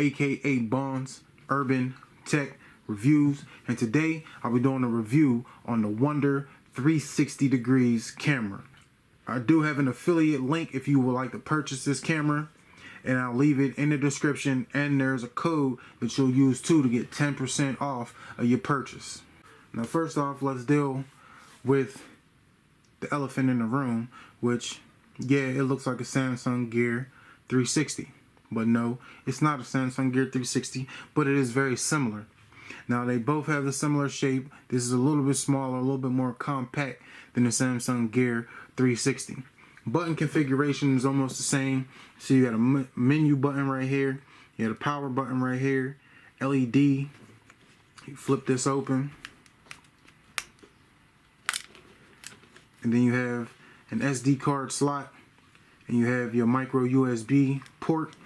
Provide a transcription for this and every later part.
aka Bonds Urban Tech Reviews, and today I'll be doing a review on the WUNDER 360 degrees camera. I do have an affiliate link if you would like to purchase this camera, and I'll leave it in the description, and there's a code that you'll use too to get 10% off of your purchase. Now first off, let's deal with the elephant in the room, which, yeah, it looks like a Samsung Gear 360. But no, it's not a Samsung Gear 360, but it is very similar. Now they both have a similar shape. This is a little bit smaller, a little bit more compact than the Samsung Gear 360. Button configuration is almost the same. So you got a menu button right here. You got a power button right here. LED. You flip this open. And then you have an SD card slot. And you have your micro USB port.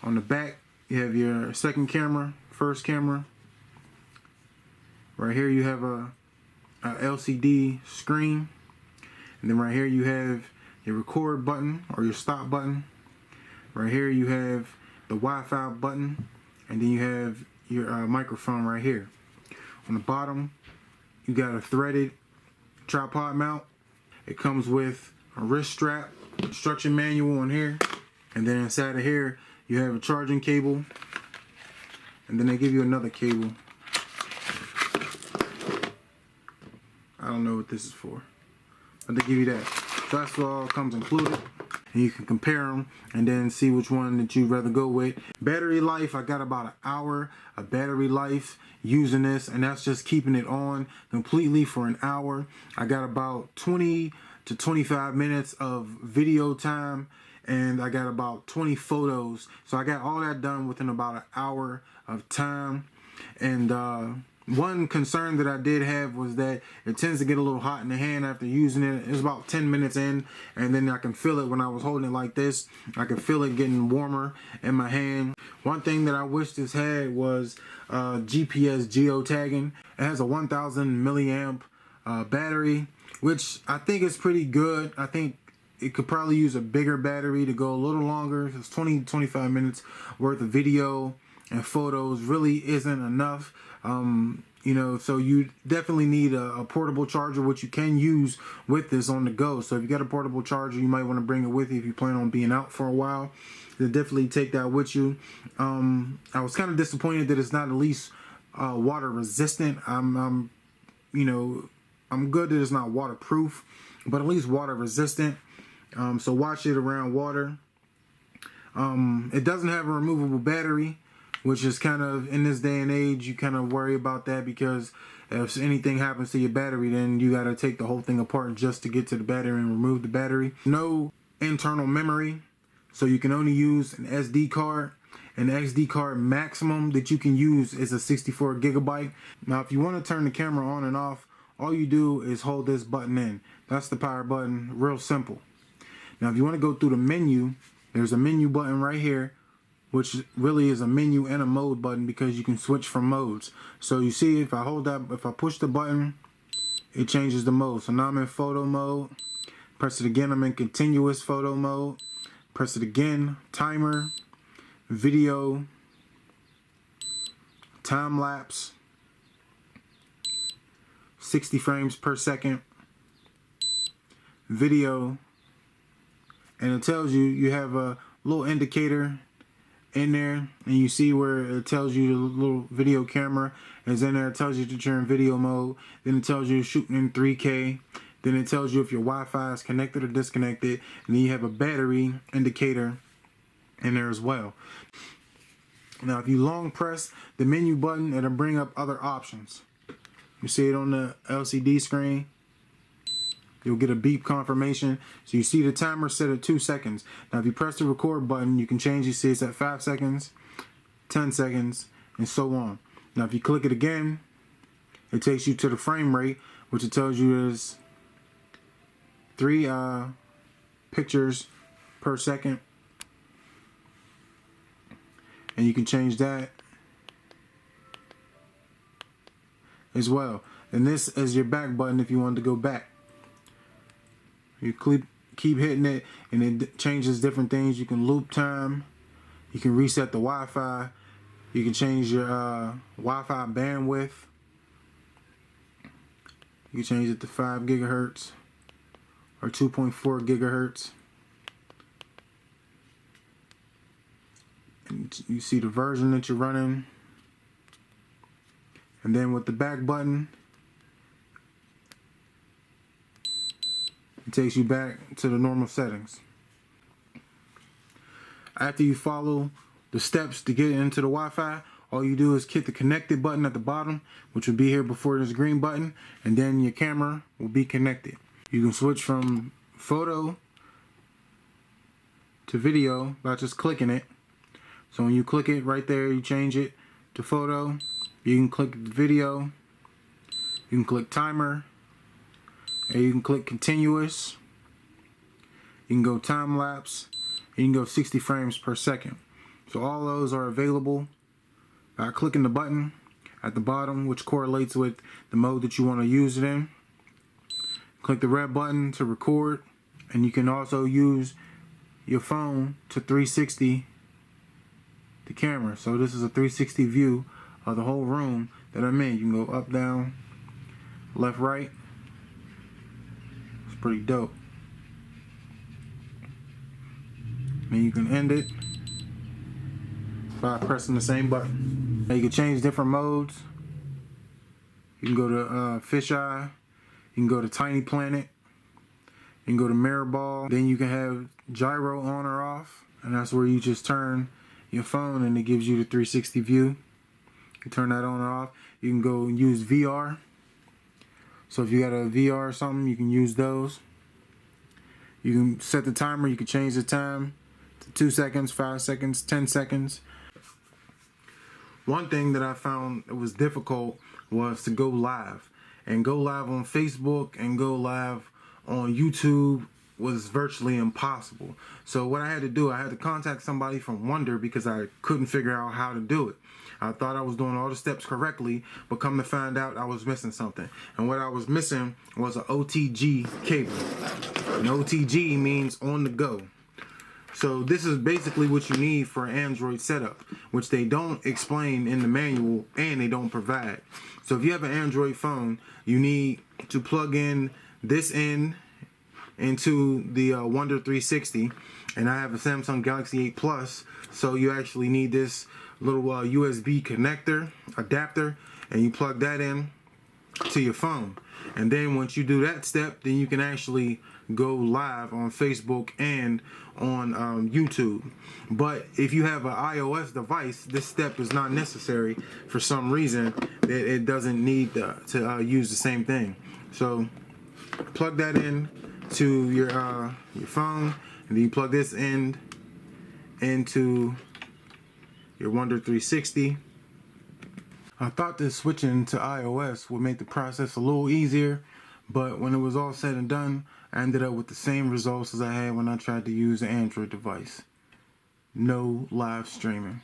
On the back, you have your second camera, first camera. Right here you have a LCD screen. And then right here you have your record button or your stop button. Right here you have the Wi-Fi button. And then you have your microphone right here. On the bottom, you got a threaded tripod mount. It comes with a wrist strap, instruction manual on here. And then inside of here, you have a charging cable, and then they give you another cable. I don't know what this is for, but they give you that. So that's what all comes included, and you can compare them and then see which one that you'd rather go with. Battery life, I got about an hour of battery life using this, and that's just keeping it on completely for an hour. I got about 20 to 25 minutes of video time, and I got about 20 photos. So I got all that done within about an hour of time. And one concern that I did have was that it tends to get a little hot in the hand after using it. It was about 10 minutes in, and then I can feel it when I was holding it like this. I can feel it getting warmer in my hand. One thing that I wish this had was GPS geotagging. It has a 1000 milliamp battery, which I think is pretty good. I think it could probably use a bigger battery to go a little longer. It's 20-25 minutes worth of video and photos really isn't enough. You know, so you definitely need a portable charger, which you can use with this on the go. So if you got a portable charger, you might want to bring it with you if you plan on being out for a while. Then definitely take that with you. I was kind of disappointed that it's not at least water resistant. You know, I'm good that it's not waterproof, but at least water resistant. So watch it around water. It doesn't have a removable battery, which is kind of, in this day and age, you kind of worry about that, because if anything happens to your battery, then you got to take the whole thing apart just to get to the battery and remove the battery. No internal memory, so you can only use an SD card. An SD card maximum that you can use is a 64 gigabyte. Now, if you want to turn the camera on and off, all you do is hold this button in. That's the power button, real simple. Now, if you want to go through the menu, there's a menu button right here, which really is a menu and a mode button, because you can switch from modes. So you see, if I hold that, if I push the button, it changes the mode. So now I'm in photo mode. Press it again, I'm in continuous photo mode. Press it again, timer, video, time lapse, 60 frames per second, video. And it tells you, you have a little indicator in there, and you see where it tells you the little video camera is in there. It tells you that you're in video mode. Then it tells you you're shooting in 3K. Then it tells you if your Wi-Fi is connected or disconnected. And then you have a battery indicator in there as well. Now, if you long press the menu button, it'll bring up other options. You see it on the LCD screen. You'll get a beep confirmation. So you see the timer set at 2 seconds. Now if you press the record button, you can change. You see it's at 5 seconds, 10 seconds, and so on. Now if you click it again, it takes you to the frame rate, which it tells you is 3 pictures per second. And you can change that as well. And this is your back button if you want to go back. You keep hitting it and it changes different things. You can loop time, you can reset the Wi-Fi, you can change your Wi-Fi bandwidth, you can change it to 5 gigahertz or 2.4 gigahertz. And you see the version that you're running. And then with the back button, it takes you back to the normal settings. After you follow the steps to get into the Wi-Fi, all you do is hit the connected button at the bottom, which will be here before this green button, and then your camera will be connected. You can switch from photo to video by just clicking it. So when you click it right there, you change it to photo. You can click video, you can click timer, and you can click continuous. You can go time lapse, and you can go 60 frames per second. So all those are available by clicking the button at the bottom, which correlates with the mode that you want to use it in. Click the red button to record, and you can also use your phone to 360 the camera. So this is a 360 view of the whole room that I'm in. You can go up, down, left, right. It's pretty dope. And you can end it by pressing the same button. Now you can change different modes. You can go to fisheye. You can go to tiny planet. You can go to mirror ball. Then you can have gyro on or off, and that's where you just turn your phone and it gives you the 360 view. You can turn that on or off. You can go and use VR. So if you got a VR or something, you can use those. You can set the timer. You can change the time to 2 seconds, 5 seconds, 10 seconds. One thing that I found it was difficult was to go live. And go live on Facebook and go live on YouTube was virtually impossible. So what I had to do, I had to contact somebody from WUNDER because I couldn't figure out how to do it. I thought I was doing all the steps correctly, but come to find out I was missing something. And what I was missing was an OTG cable. And OTG means on the go. So this is basically what you need for an Android setup, which they don't explain in the manual and they don't provide. So if you have an Android phone, you need to plug in this end into the WUNDER360, and I have a Samsung Galaxy 8 Plus, so you actually need this little USB connector adapter, and you plug that in to your phone. And then once you do that step, then you can actually go live on Facebook and on YouTube. But if you have an iOS device, this step is not necessary. For some reason, it doesn't need to use the same thing. So plug that in to your phone, and then you plug this end into your WUNDER360. I thought that switching to iOS would make the process a little easier, but when it was all said and done, I ended up with the same results as I had when I tried to use an Android device. No live streaming.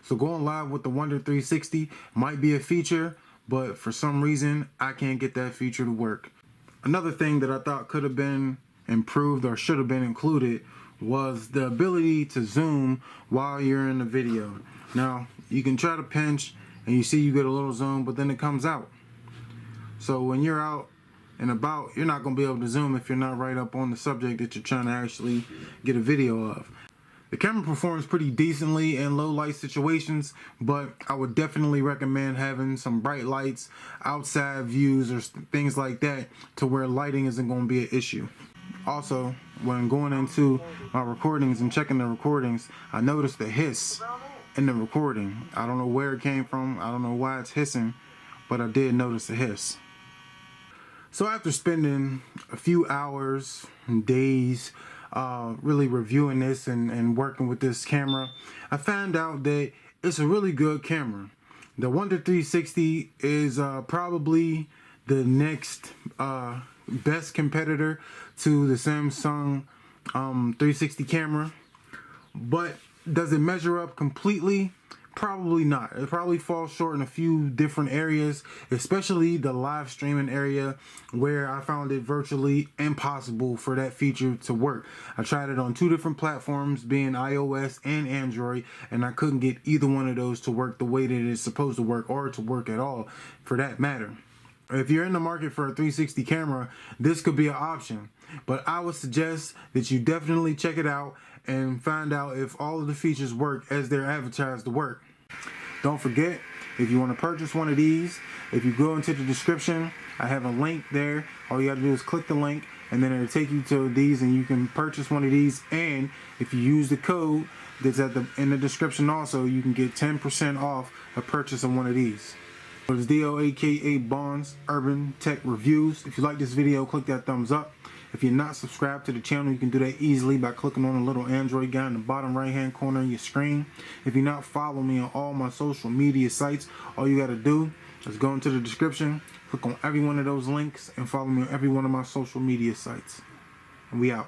So going live with the WUNDER360 might be a feature, but for some reason I can't get that feature to work. Another thing that I thought could have been improved or should have been included was the ability to zoom while you're in the video. Now, you can try to pinch and you see you get a little zoom, but then it comes out. So when you're out and about, you're not going to be able to zoom if you're not right up on the subject that you're trying to actually get a video of. The camera performs pretty decently in low light situations, but I would definitely recommend having some bright lights, outside views, or things like that to where lighting isn't going to be an issue. Also, when going into my recordings and checking the recordings, I noticed the hiss in the recording. I don't know where it came from. I don't know why it's hissing, but I did notice the hiss. So after spending a few hours and days really reviewing this and working with this camera, I found out that it's a really good camera. The WUNDER360 is probably the next best competitor to the Samsung 360 camera. But does it measure up completely? Probably not. It probably falls short in a few different areas, especially the live streaming area, where I found it virtually impossible for that feature to work. I tried it on 2 different platforms, being iOS and Android, and I couldn't get either one of those to work the way that it's supposed to work, or to work at all for that matter. If you're in the market for a 360 camera, this could be an option, but I would suggest that you definitely check it out and find out if all of the features work as they're advertised to work. Don't forget, if you want to purchase one of these, if you go into the description, I have a link there. All you got to do is click the link, and then it'll take you to these, and you can purchase one of these. And if you use the code that's in the description also, you can get 10% off a purchase of one of these. It's D.O. aka Bonds Urban Tech Reviews. If you like this video, click that thumbs up. If you're not subscribed to the channel, you can do that easily by clicking on the little Android guy in the bottom right hand corner of your screen. If you're not following me on all my social media sites, all you got to do is go into the description, click on every one of those links, and follow me on every one of my social media sites. And we out.